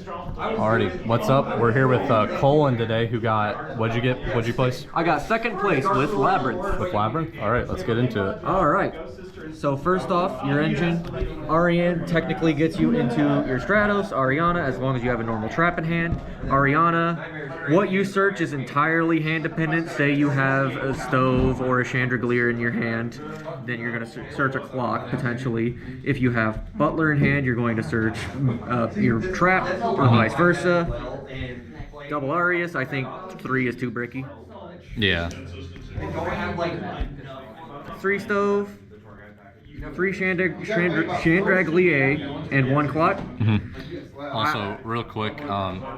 Alrighty, what's up? We're here with Cullen today, who got, what'd you place? I got second place with Labyrinth. With Labyrinth? Alright, let's get into it. Alright. So first off, your engine, Ariane technically gets you into your Stratos, Ariana, as long as you have a normal trap in hand. Ariana, what you search is entirely hand dependent. Say you have a stove or a chandelier in your hand, then you're going to search a clock, potentially. If you have Butler in hand, you're going to search your trap, or vice versa. Double Arius, I think 3 is too bricky. Yeah. 3 stove, 3 Chandraglier, and 1 clock. Also, real quick,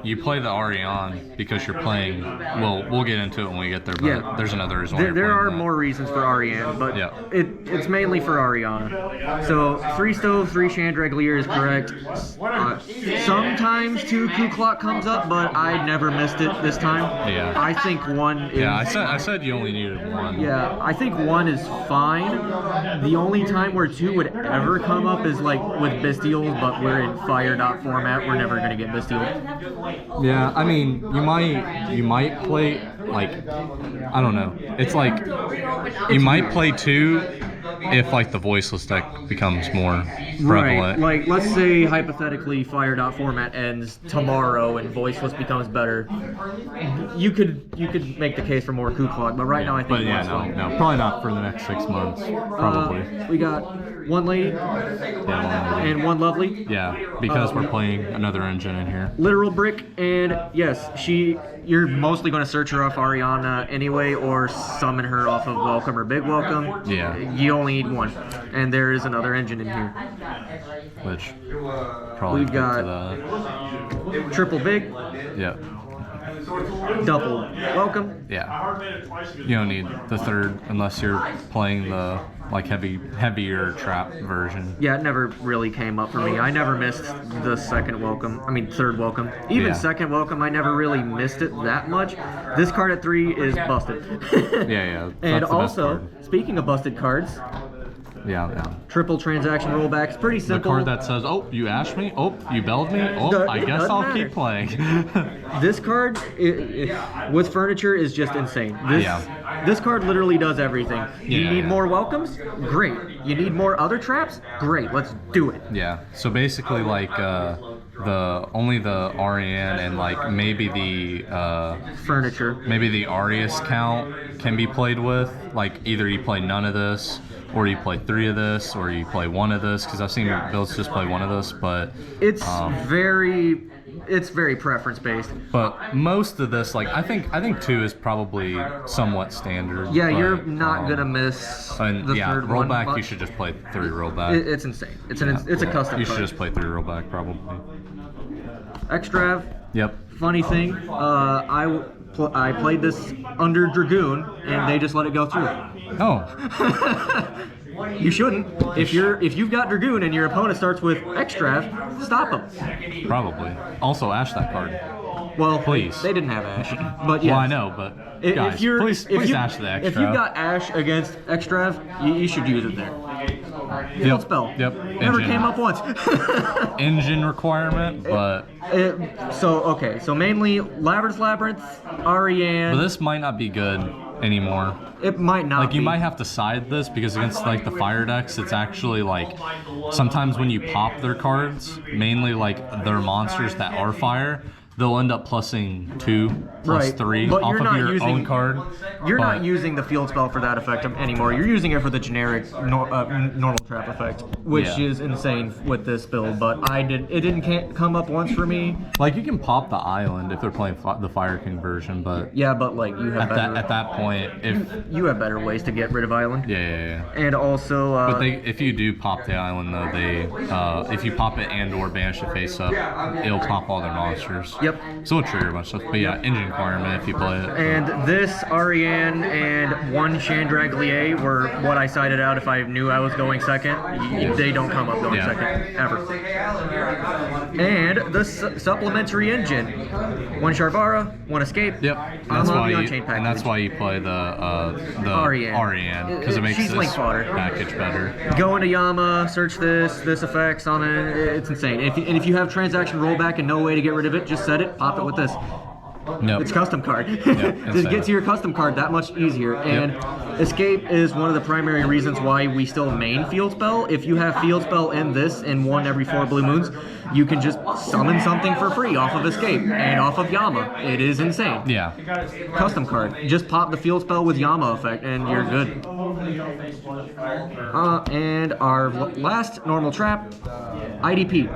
you play the Ariane because you're playing. Well, we'll get into it when we get there. But yeah, there's another reason why there are more reasons for Ariane, but yeah, it's mainly for Ariana. So 3 stove, 3 Chandraglier is correct. Sometimes 2 Ku Clock comes up, but I never missed it this time. Yeah. I think 1 is. Yeah, I said you only needed 1. Yeah, I think 1 is fine. The only time where 2 would ever come up is like with Bestials, but we're in fire dot format. We're never gonna get Bestial. Yeah, I mean, you might play, like, I don't know. It's like you might play 2 if like the voiceless deck becomes more prevalent. Right. Like, let's say hypothetically fire dot format ends tomorrow and voiceless becomes better. You could make the case for more Ku Clock, but right now I think. But yeah, no, probably not for the next 6 months. Probably. We got 1 lady and 1 lovely. Yeah, because we're playing another engine in here. Literal brick, and yes, you're mostly going to search her off Ariana anyway, or summon her off of Welcome or Big Welcome. Yeah. You only need 1, and there is another engine in here. Which probably we've got triple big. Yep. Double welcome. Yeah. You don't need the 3rd unless you're playing the like heavier trap version. Yeah, it never really came up for me. I never missed the 2nd welcome. I mean 3rd welcome. Even 2nd welcome, I never really missed it that much. This card at 3 is busted. Yeah. And also, speaking of busted cards. Yeah. Triple transaction rollback. It's pretty simple. The card that says, "Oh, you ashed me. Oh, you belled me. Oh, I guess I'll keep playing." This card with furniture is just insane. This card literally does everything. You need more welcomes? Great. You need more other traps? Great. Let's do it. Yeah. So basically, like only the Ariane and like maybe the furniture. Maybe the Arius count can be played with. Like either you play none of this, or you play 3 of this, or you play 1 of this, because I've seen builds just play 1 of this, but it's very preference based. But most of this, like I think 2 is probably somewhat standard. Yeah, but, you're not gonna miss the 3rd one. Rollback, you should just play 3 rollback. It's insane. It's a custom. You should just play 3 rollback probably. Extrav. Yep. Funny thing, I played this under Dragoon, and they just let it go through. Oh. You shouldn't. If you've got Dragoon and your opponent starts with Extrav, stop them. Probably. Also, ash that card. Well, please. They didn't have Ash, but yeah. Well, I know, but guys, please ash the Extrav. If you've got Ash against Extrav, you should use it there. Field spell. Yep. Never came up once. Engine requirement, but. So mainly Labyrinth, Ariane. But this might not be good anymore. It might not. Like you might have to side this because against like the fire decks, it's actually like sometimes when you pop their cards, mainly like their monsters that are fire, they'll end up plussing 2 plus 3 but off of your own card. You're not using the field spell for that effect anymore. You're using it for the generic normal trap effect, which is insane with this build. But it didn't come up once for me. Like you can pop the island if they're playing the Fire King version, but yeah, but like you have at that point, if you have better ways to get rid of island. Yeah. And also, but if you do pop the island though, if you pop it and/or banish it face up, it'll pop all their monsters. Yep. So it'll trigger a bunch of stuff. But yeah, engine requirement if you play it. And this Ariane and 1 Chandraglier were what I sided out if I knew I was going 2nd. second. They don't come up going second, ever. And the supplementary engine. 1 Sharvara, 1 Escape. Yep. That's why the Unchained package. And that's why you play the Ariane, because it makes She's this link fodder. package better. Go into Yama, search this effects on it. It's insane. If you have transaction rollback and no way to get rid of it, just set it, pop it with this. Nope. It's custom card. Yep, Just get to your custom card that much easier. And Escape is one of the primary reasons why we still main Field Spell. If you have Field Spell in this and 1 every 4 blue moons, you can just summon something for free off of Escape and off of Yama. It is insane. Yeah. Custom card. Just pop the Field Spell with Yama effect and you're good. And our last normal trap, IDP.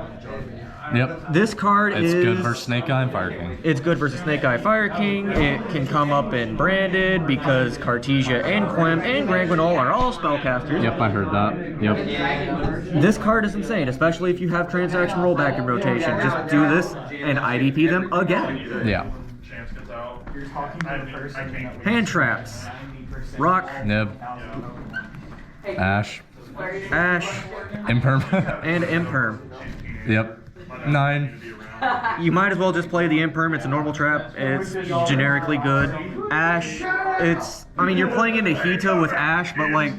Yep. This card It's is good versus Snake Eye and Fire King. It's good versus Snake Eye Fire King. It can come up in Branded because Cartesia and Quem and Granguinol are all spellcasters. Yep, I heard that. Yep. This card is insane, especially if you have transaction rollback in rotation. Just do this and IDP them again. Yeah. Hand traps. Rock, Nib. Ash. Imperm. and Imperm. Yep. 9. You might as well just play the Imperm. It's a normal trap. It's generically good. Ash, I mean, you're playing into Hita with Ash, but like,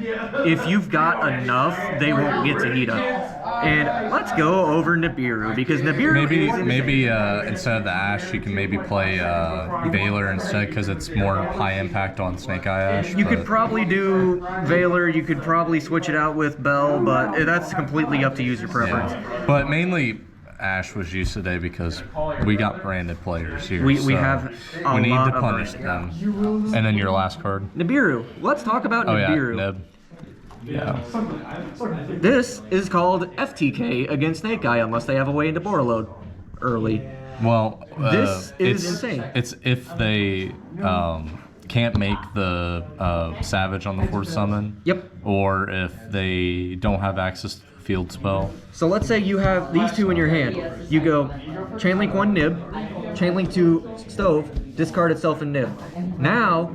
if you've got enough, they won't get to Hita. And let's go over Nibiru, because Nibiru maybe instead of the Ash, you can maybe play Valor instead, because it's more high impact on Snake Eye Ash. You could probably do Valor, you could probably switch it out with Bell, but that's completely up to user preference. Yeah. But mainly, Ash was used today because we got branded players here. We so have a we need lot to of punish them. And then your last card. Nibiru. Let's talk about Nibiru. Nib. Yeah. This is called FTK against Snake Eye unless they have a way into Borreload early. Well, this is insane. It's if they can't make the Savage on the 4th summon. Yep. Or if they don't have access to the field spell. So let's say you have these 2 in your hand. You go Chainlink 1 Nib, Chainlink 2 Stove, discard itself in Nib. Now,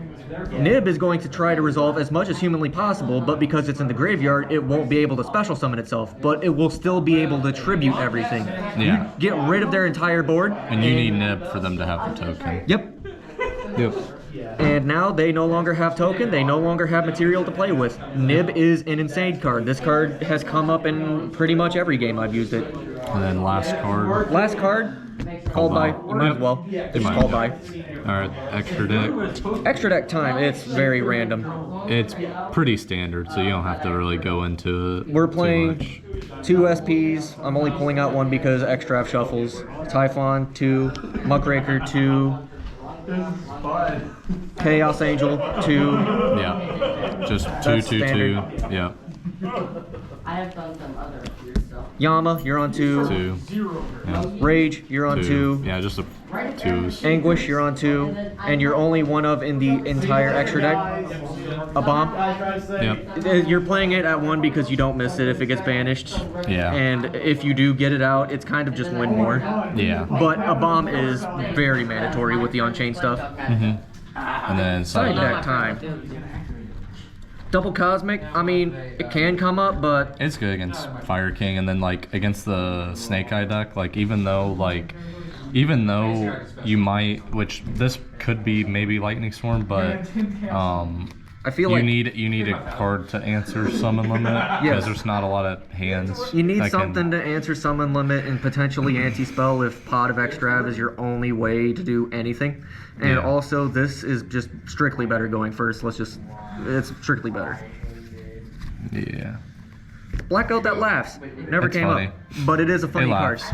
Nib is going to try to resolve as much as humanly possible, but because it's in the graveyard, it won't be able to special summon itself, but it will still be able to tribute everything. Yeah. You get rid of their entire board. And you need Nib for them to have the token. Yep. Yep. And now they no longer have token, they no longer have material to play with. Nib is an insane card. This card has come up in pretty much every game I've used it. And then last card. Last card, called by. You might as well. It's just called by. Alright, extra deck. Extra deck time, it's very random. It's pretty standard, so you don't have to really go into it. We're playing 2 SPs. I'm only pulling out 1 because X-Draft shuffles. Typhon, 2. Muckraker, 2. Chaos Angel, 2. Yeah. Just 2, That's 2, 2. standard. Yeah. I have done some other stuff. Yama, you're on 2. 2. Yeah. Rage, you're on 2. Yeah, just a 2s. Anguish, you're on 2. And you're only one of in the entire extra deck. A bomb. Yep. You're playing it at 1 because you don't miss it if it gets banished. Yeah. And if you do get it out, it's kind of just win more. Yeah. But a bomb is very mandatory with the Unchained stuff. Mm-hmm. And then Side side deck time. Double Cosmic, I mean, it can come up, but It's good against Fire King, and then like against the Snake Eye deck, like even though you might, which this could be maybe Lightning Storm, but I feel you like need a card to answer summon limit because there's not a lot of hands. you need that something to answer summon limit and potentially anti-spell if Pot of Extrav is your only way to do anything. And Yeah. also, this is just strictly better going first. It's strictly better. Yeah. Blackout that laughs. Never It's came funny. up, but it is a funny It card. laughs.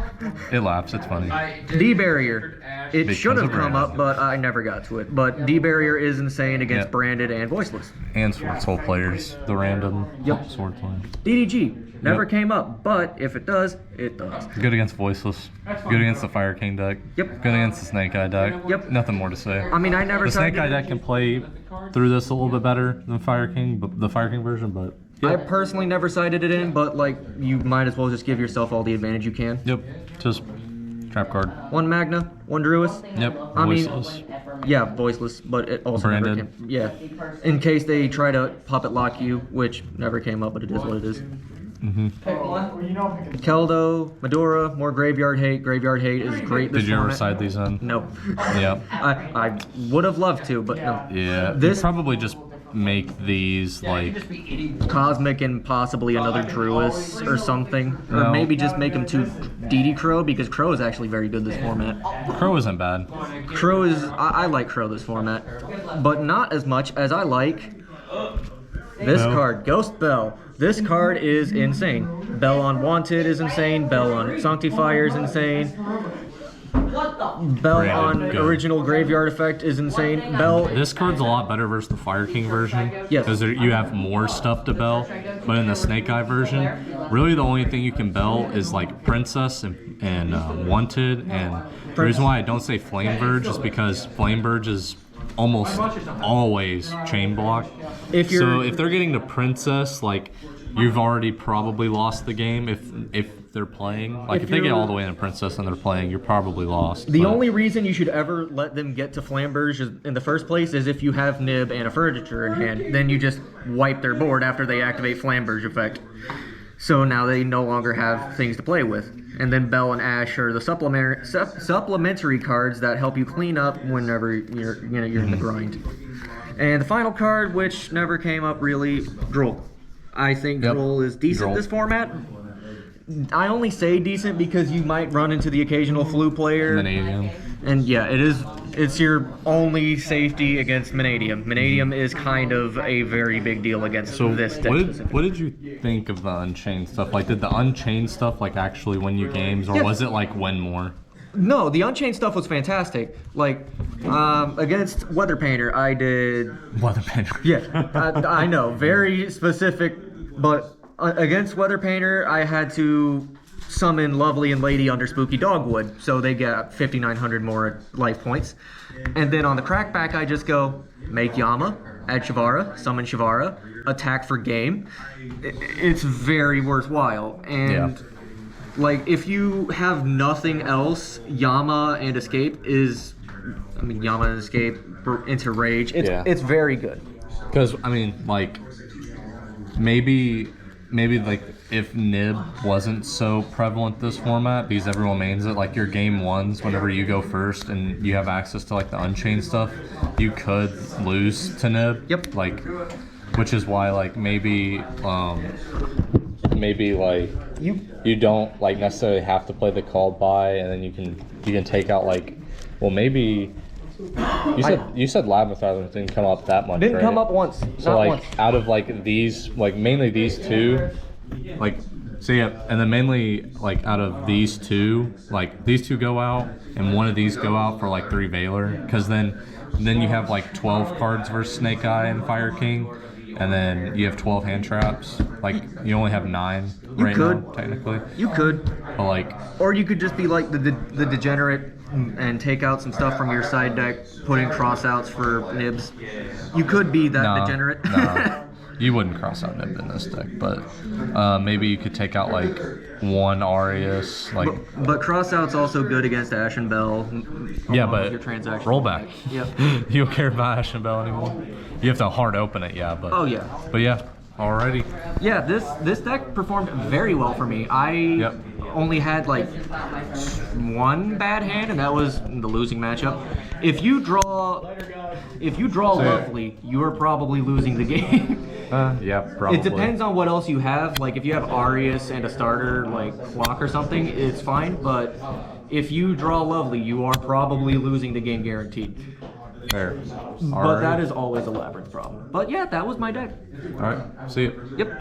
It laughs. It's funny. D-Barrier. It Because should have of come Branded. up, but I never got to it. But D-Barrier is insane against Yep. Branded and Voiceless. And Sword Soul players, the random Yep. sword players. DDG. Never Yep. came up, but if it does, it does. Good against Voiceless. Good against the Fire King deck. Yep. Good against the Snake Eye deck. Yep. Nothing more to say. I mean, I never The Snake tried Eye to- deck can play through this a little bit better than Fire King, but the Fire King version, but I personally never sided it in, but like you might as well just give yourself all the advantage you can. yep, just trap card. 1 Magna, 1 Druis. Yep, I mean- Voiceless. Yeah, Voiceless, but it also never Branded. came. Yeah, in case they try to puppet lock you, which never came up, but it is what it is. Keldo, Medora, more graveyard hate. Graveyard hate is great. Did you ever side these in? No. Yeah. I would have loved to, but no. Yeah. This You probably just make these like Cosmic and possibly another Druis or something. Or No. maybe just make them two DD Crow, because Crow is actually very good this format. Crow isn't bad. Crow is, I like Crow this format, but not as much as I like this No. card, Ghost Bell. This card is insane. Bell on Wanted is insane. Bell on Sanctifier is insane. Bell Granted, on good. Original Graveyard Effect is insane. Bell. This card's a lot better versus the Fire King version. Yes. Because you have more stuff to bell. But in the Snake Eye version, really the only thing you can bell is like Princess and Wanted. And the reason why I don't say Flame Verge is because Flame Verge is almost always chain block. So if they're getting to Princess, like you've already probably lost the game if they're playing. Like if they get all the way into Princess and they're playing, you're probably lost. The only reason you should ever let them get to Flamberge in the first place is if you have Nib and a Furniture in hand. Then you just wipe their board after they activate Flamberge effect. So now they no longer have things to play with. And then Bell and Ash are the supplementary cards that help you clean up whenever you're in the grind. And the final card, which never came up really, Droll. I think Droll is decent this format. I only say decent because you might run into the occasional flu player. Vanadium. And yeah, it's your only safety against Vanadium. Vanadium is kind of a very big deal against this deck. What did you think of the Unchained stuff? Like, did the Unchained stuff like actually win you games, or was it like win more? No, the Unchained stuff was fantastic. Like, against Weather Painter, I did... Weather Painter. Yeah, I know, very specific, but against Weather Painter, I had to summon Lovely and Lady under Spooky Dogwood, so they get 5,900 more life points. And then on the Crackback, I just go, make Yama, add Shavara, summon Shavara, attack for game. It's very worthwhile. And... like, if you have nothing else, Yama and Escape is... I mean, Yama and Escape into Rage. It's very good. Because, I mean, like, maybe like, if Nib wasn't so prevalent this format, because everyone mains it, like, your game ones, whenever you go first and you have access to, like, the Unchained stuff, you could lose to Nib. Yep. Like, which is why, like, maybe like... You don't like necessarily have to play the called by, and then you can take out like, well, maybe you said Labyrinth didn't come up that much. Didn't right? come up once. So not like once. out of like these, like mainly these two, like so yeah, and then mainly like out of these two, like these two go out, and one of these go out for like 3 Valor, because then you have like 12 cards versus Snake Eye and Fire King. And then you have 12 hand traps. Like, you only have 9 right now, technically. You could. But like... Or you could just be like the Degenerate and take out some stuff from your side deck, put in crossouts for Nibs. You could be that Degenerate. No, you wouldn't cross out Nib in this deck, but maybe you could take out like one Arius. Like, but crossout's also good against Ash and Bell. Yeah, but your transaction. rollback. Yep. You don't care about Ash and Bell anymore. You have to hard open it, yeah, but... Oh, yeah. But yeah, alrighty. Yeah, this deck performed very well for me. I only had like one bad hand, and that was the losing matchup. If you draw Lovely, you are probably losing the game. Yeah, probably. It depends on what else you have. Like if you have Arius and a starter like Clock or something, it's fine. But if you draw Lovely, you are probably losing the game guaranteed. Fair. But that is always a Labyrinth problem. But yeah, that was my deck. Alright, see you. Yep.